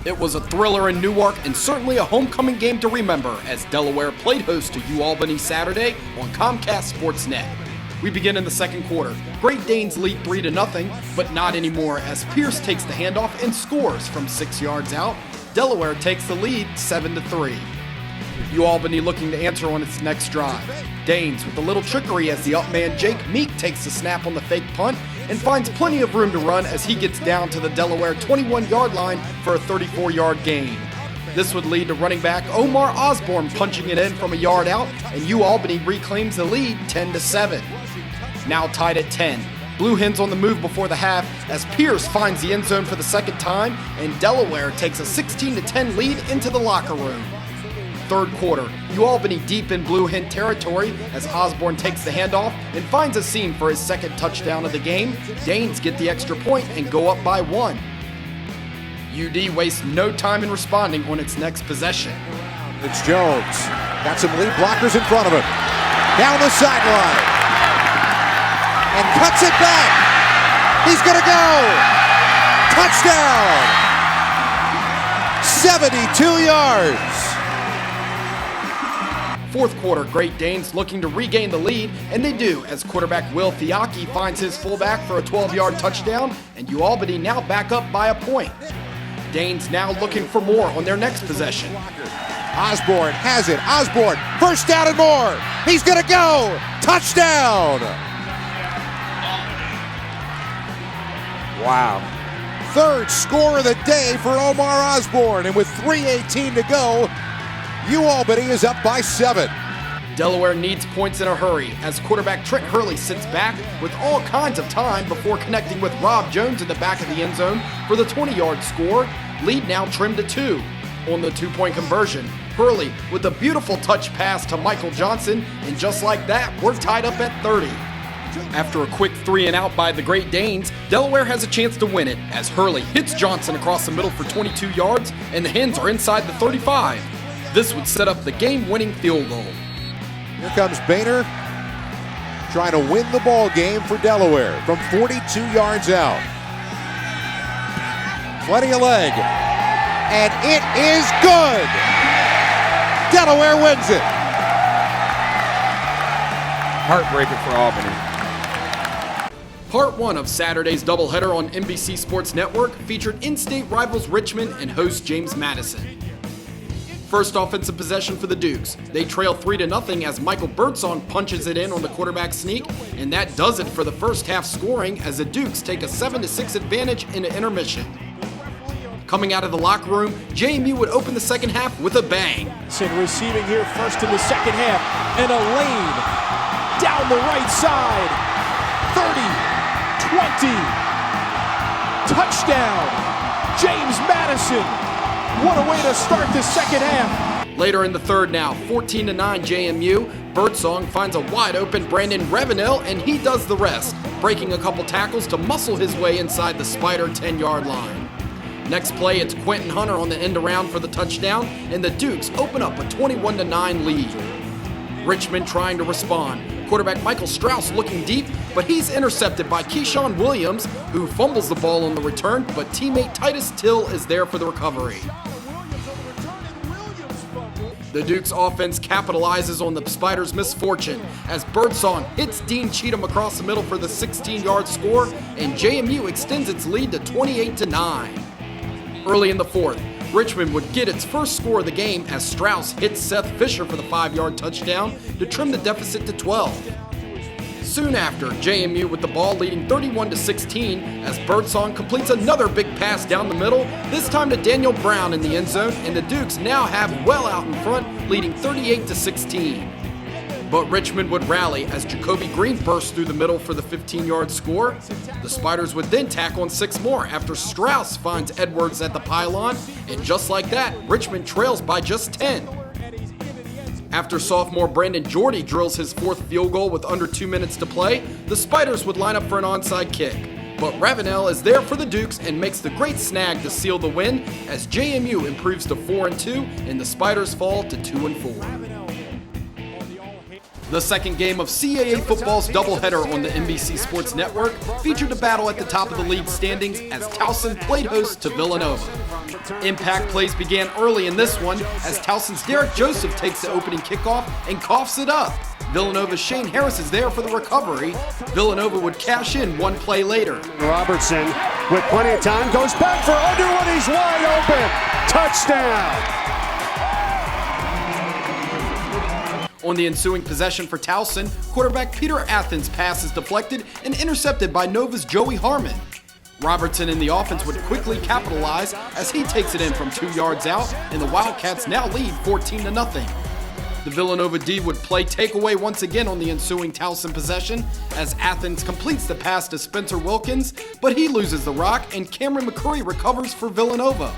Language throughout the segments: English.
It was a thriller in Newark and certainly a homecoming game to remember as Delaware played host to Albany Saturday on Comcast Sportsnet. We begin in the second quarter. Great Danes lead 3-0, but not anymore as Pierce takes the handoff and scores from 6 yards out. Delaware takes the lead 7-3. Albany looking to answer on its next drive. Danes with a little trickery as the up man Jake Meek takes the snap on the fake punt and finds plenty of room to run as he gets down to the Delaware 21-yard line for a 34-yard gain. This would lead to running back Omar Osborne punching it in from a yard out, and Albany reclaims the lead 10-7. Now tied at 10. Blue Hens on the move before the half as Pierce finds the end zone for the second time, and Delaware takes a 16-10 lead into the locker room. Third quarter, Albany deep in Blue Hen territory as Osborne takes the handoff and finds a seam for his second touchdown of the game. Danes get the extra point and go up by 1. UD wastes no time in responding on its next possession. It's Jones. Got some lead blockers in front of him. Down the sideline. And cuts it back. He's going to go. Touchdown. 72 yards. Fourth quarter, Great Danes looking to regain the lead, and they do as quarterback Will Fiacchi finds his fullback for a 12-yard touchdown, and Albany now back up by a point. Danes now looking for more on their next possession. Osborne has it. Osborne, first down and more. He's going to go. Touchdown. Wow. Third score of the day for Omar Osborne, and with 3:18 to go, Albany is up by 7. Delaware needs points in a hurry as quarterback Trent Hurley sits back with all kinds of time before connecting with Rob Jones in the back of the end zone for the 20-yard score. Lead now trimmed to 2. On the 2-point conversion, Hurley with a beautiful touch pass to Michael Johnson, and just like that, we're tied up at 30. After a quick 3-and-out by the Great Danes, Delaware has a chance to win it as Hurley hits Johnson across the middle for 22 yards, and the Hens are inside the 35. This would set up the game-winning field goal. Here comes Boehner trying to win the ball game for Delaware from 42 yards out. Plenty of leg, and it is good. Delaware wins it. Heartbreaker for Albany. Part 1 of Saturday's doubleheader on NBC Sports Network featured in-state rivals Richmond and host James Madison. First offensive possession for the Dukes. They trail 3-0 as Michael Birdsong punches it in on the quarterback sneak, and that does it for the first half scoring as the Dukes take a 7-6 advantage in an intermission. Coming out of the locker room, JMU would open the second half with a bang. Receiving here first in the second half, and a lane down the right side. 30, 20, touchdown, James Madison. What a way to start the second half. Later in the third now, 14-9 JMU. Birdsong finds a wide-open Brandon Ravenel, and he does the rest, breaking a couple tackles to muscle his way inside the Spider 10-yard line. Next play, it's Quentin Hunter on the end around for the touchdown, and the Dukes open up a 21-9 lead. Richmond trying to respond. Quarterback Michael Strauss looking deep, but he's intercepted by Keyshawn Williams, who fumbles the ball on the return, but teammate Titus Till is there for the recovery. The Dukes offense capitalizes on the Spiders' misfortune as Birdsong hits Dean Cheatham across the middle for the 16-yard score, and JMU extends its lead to 28-9. Early in the fourth, Richmond would get its first score of the game as Strauss hits Seth Fisher for the 5-yard touchdown to trim the deficit to 12. Soon after, JMU with the ball leading 31-16 as Birdsong completes another big pass down the middle, this time to Daniel Brown in the end zone, and the Dukes now have well out in front, leading 38-16. But Richmond would rally as Jacoby Green bursts through the middle for the 15-yard score. The Spiders would then tack on 6 more after Strauss finds Edwards at the pylon, and just like that, Richmond trails by just 10. After sophomore Brandon Jordy drills his 4th field goal with under 2 minutes to play, the Spiders would line up for an onside kick. But Ravenel is there for the Dukes and makes the great snag to seal the win as JMU improves to 4-2 and the Spiders fall to 2-4. The second game of CAA football's doubleheader on the NBC Sports Network featured a battle at the top of the league standings as Towson played host to Villanova. Impact plays began early in this one as Towson's Derek Joseph takes the opening kickoff and coughs it up. Villanova's Shane Harris is there for the recovery. Villanova would cash in one play later. Robertson, with plenty of time, goes back for Underwood. He's wide open. Touchdown. On the ensuing possession for Towson, quarterback Peter Athens' pass is deflected and intercepted by Nova's Joey Harmon. Robertson in the offense would quickly capitalize as he takes it in from 2 yards out, and the Wildcats now lead 14-0. The Villanova D would play takeaway once again on the ensuing Towson possession as Athens completes the pass to Spencer Wilkins, but he loses the rock and Cameron McCurry recovers for Villanova.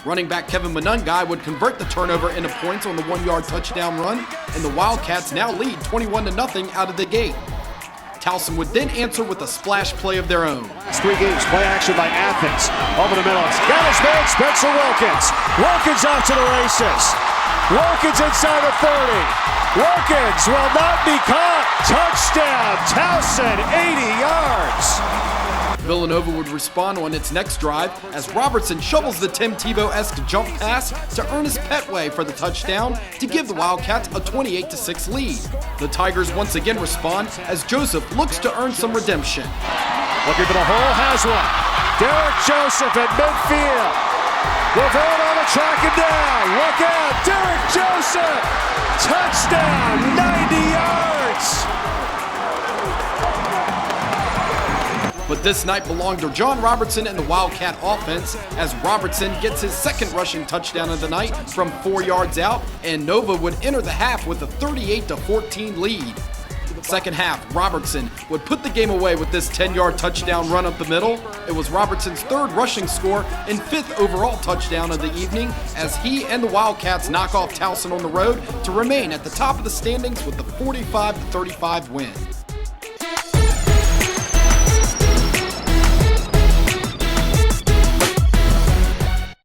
Running back Kevin Monungai would convert the turnover into points on the 1-yard touchdown run, and the Wildcats now lead 21-0 out of the gate. Towson would then answer with a splash play of their own. Last 3 games, play action by Athens. Over the middle, got his man, Spencer Wilkins. Wilkins off to the races. Wilkins inside the 30. Wilkins will not be caught. Touchdown, Towson, 80 yards. Villanova would respond on its next drive as Robertson shovels the Tim Tebow-esque jump pass to Ernest Petway for the touchdown to give the Wildcats a 28-6 lead. The Tigers once again respond as Joseph looks to earn some redemption. Looking for the hole, has one. Derek Joseph at midfield. Rivera on the track and down. Look out, Derek Joseph. Touchdown, 90 yards. But this night belonged to John Robertson and the Wildcat offense as Robertson gets his second rushing touchdown of the night from 4 yards out, and Nova would enter the half with a 38-14 lead. Second half, Robertson would put the game away with this 10-yard touchdown run up the middle. It was Robertson's third rushing score and 5th overall touchdown of the evening as he and the Wildcats knock off Towson on the road to remain at the top of the standings with a 45-35 win.